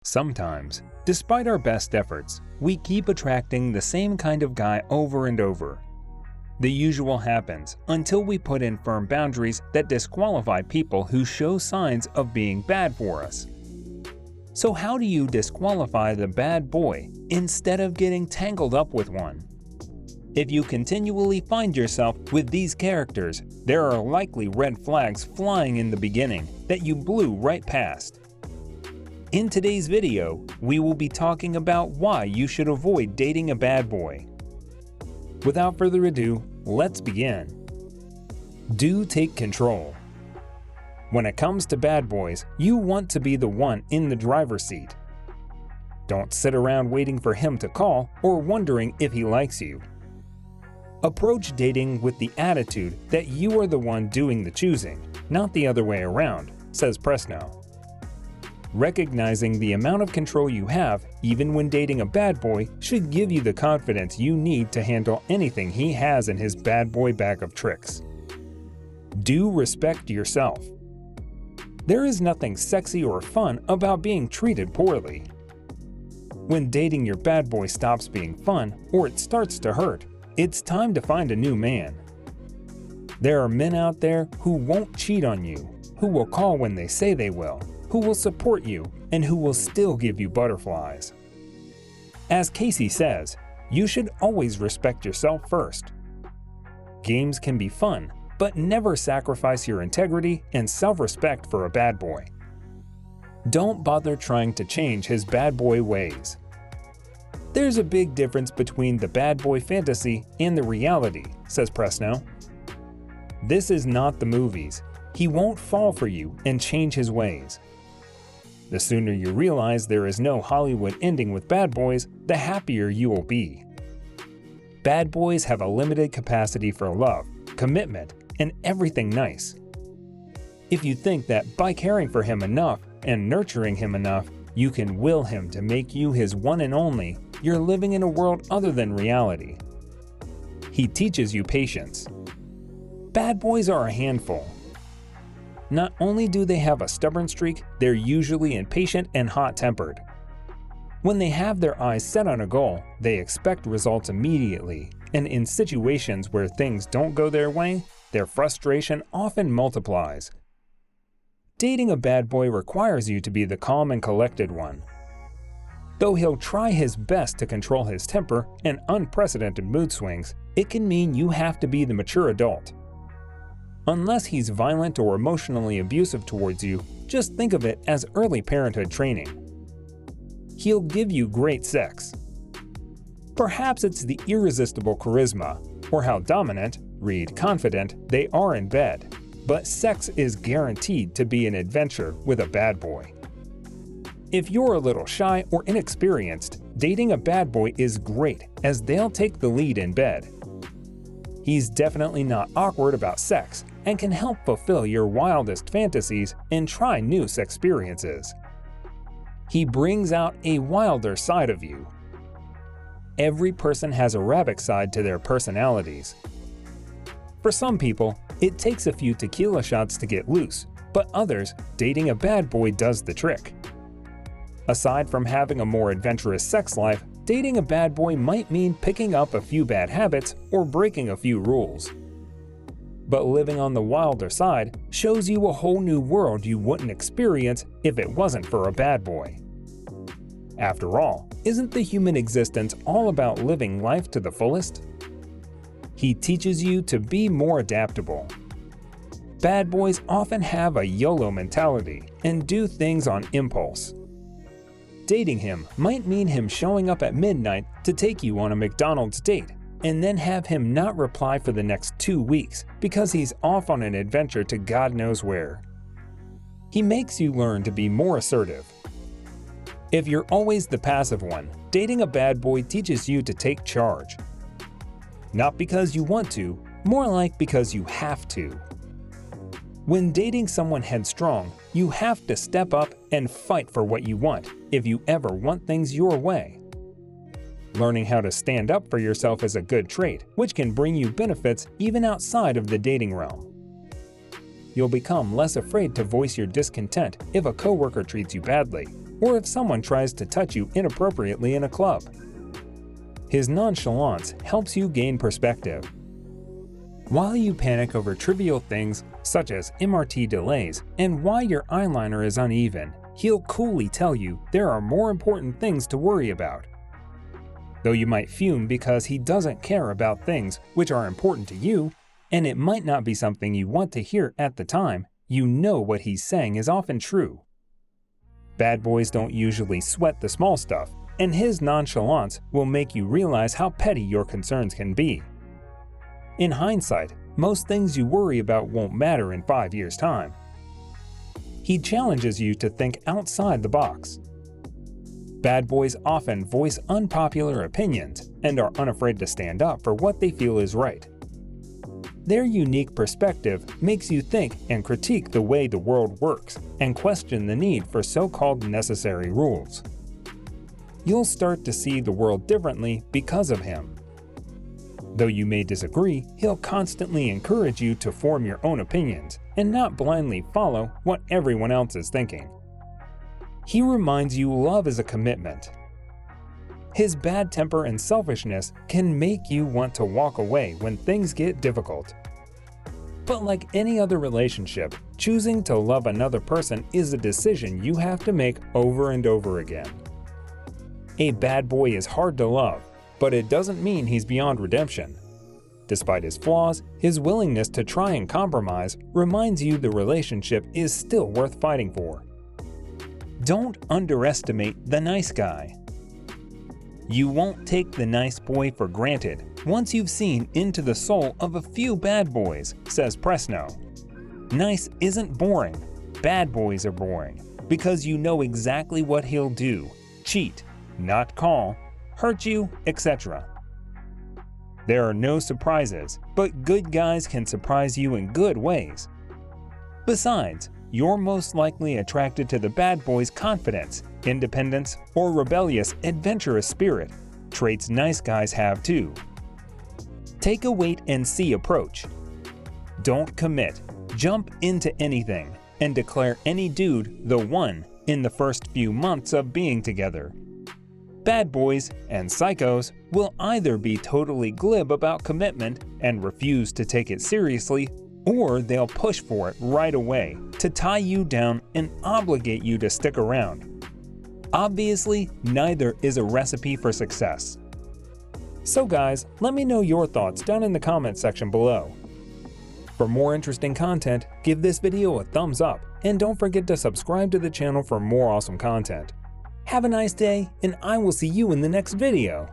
Sometimes, despite our best efforts, we keep attracting the same kind of guy over and over. The usual happens until we put in firm boundaries that disqualify people who show signs of being bad for us. So how do you disqualify the bad boy instead of getting tangled up with one? If you continually find yourself with these characters, there are likely red flags flying in the beginning that you blew right past. In today's video, we will be talking about why you should avoid dating a bad boy. Without further ado, let's begin. Do take control. When it comes to bad boys, you want to be the one in the driver's seat. Don't sit around waiting for him to call or wondering if he likes you. Approach dating with the attitude that you are the one doing the choosing, not the other way around, says Presno. Recognizing the amount of control you have, even when dating a bad boy, should give you the confidence you need to handle anything he has in his bad boy bag of tricks. Do respect yourself. There is nothing sexy or fun about being treated poorly. When dating your bad boy stops being fun or it starts to hurt, it's time to find a new man. There are men out there who won't cheat on you, who will call when they say they will, who will support you, and who will still give you butterflies. As Casey says, you should always respect yourself first. Games can be fun, but never sacrifice your integrity and self-respect for a bad boy. Don't bother trying to change his bad boy ways. There's a big difference between the bad boy fantasy and the reality, says Presno. This is not the movies. He won't fall for you and change his ways. The sooner you realize there is no Hollywood ending with bad boys, the happier you will be. Bad boys have a limited capacity for love, commitment, and everything nice. If you think that by caring for him enough and nurturing him enough, you can will him to make you his one and only, you're living in a world other than reality. He teaches you patience. Bad boys are a handful. Not only do they have a stubborn streak, they're usually impatient and hot-tempered. When they have their eyes set on a goal, they expect results immediately, and in situations where things don't go their way, their frustration often multiplies. Dating a bad boy requires you to be the calm and collected one. Though he'll try his best to control his temper and unprecedented mood swings, it can mean you have to be the mature adult. Unless he's violent or emotionally abusive towards you, just think of it as early parenthood training. He'll give you great sex. Perhaps it's the irresistible charisma, or how dominant, read confident, they are in bed, but sex is guaranteed to be an adventure with a bad boy. If you're a little shy or inexperienced, dating a bad boy is great as they'll take the lead in bed. He's definitely not awkward about sex and can help fulfill your wildest fantasies and try new sex experiences. He brings out a wilder side of you. Every person has a rabbit side to their personalities. For some people, it takes a few tequila shots to get loose, but others, dating a bad boy does the trick. Aside from having a more adventurous sex life, dating a bad boy might mean picking up a few bad habits or breaking a few rules. But living on the wilder side shows you a whole new world you wouldn't experience if it wasn't for a bad boy. After all, isn't the human existence all about living life to the fullest? He teaches you to be more adaptable. Bad boys often have a YOLO mentality and do things on impulse. Dating him might mean him showing up at midnight to take you on a McDonald's date, and then have him not reply for the next 2 weeks because he's off on an adventure to God knows where. He makes you learn to be more assertive. If you're always the passive one, dating a bad boy teaches you to take charge. Not because you want to, more like because you have to. When dating someone headstrong, you have to step up and fight for what you want if you ever want things your way. Learning how to stand up for yourself is a good trait, which can bring you benefits even outside of the dating realm. You'll become less afraid to voice your discontent if a coworker treats you badly, or if someone tries to touch you inappropriately in a club. His nonchalance helps you gain perspective. While you panic over trivial things such as MRT delays and why your eyeliner is uneven, he'll coolly tell you there are more important things to worry about. Though you might fume because he doesn't care about things which are important to you, and it might not be something you want to hear at the time, you know what he's saying is often true. Bad boys don't usually sweat the small stuff, and his nonchalance will make you realize how petty your concerns can be. In hindsight, most things you worry about won't matter in 5 years' time. He challenges you to think outside the box. Bad boys often voice unpopular opinions and are unafraid to stand up for what they feel is right. Their unique perspective makes you think and critique the way the world works and question the need for so-called necessary rules. You'll start to see the world differently because of him. Though you may disagree, he'll constantly encourage you to form your own opinions and not blindly follow what everyone else is thinking. He reminds you love is a commitment. His bad temper and selfishness can make you want to walk away when things get difficult. But like any other relationship, choosing to love another person is a decision you have to make over and over again. A bad boy is hard to love, but it doesn't mean he's beyond redemption. Despite his flaws, his willingness to try and compromise reminds you the relationship is still worth fighting for. Don't underestimate the nice guy. You won't take the nice boy for granted once you've seen into the soul of a few bad boys, says Presno. Nice isn't boring. Bad boys are boring because you know exactly what he'll do: cheat, not call, hurt you, etc. There are no surprises, but good guys can surprise you in good ways. Besides, you're most likely attracted to the bad boy's confidence, independence, or rebellious, adventurous spirit, traits nice guys have too. Take a wait-and-see approach. Don't commit, jump into anything, and declare any dude the one in the first few months of being together. Bad boys and psychos will either be totally glib about commitment and refuse to take it seriously, or they'll push for it right away to tie you down and obligate you to stick around. Obviously, neither is a recipe for success. So guys, let me know your thoughts down in the comments section below. For more interesting content, give this video a thumbs up and don't forget to subscribe to the channel for more awesome content. Have a nice day, and I will see you in the next video.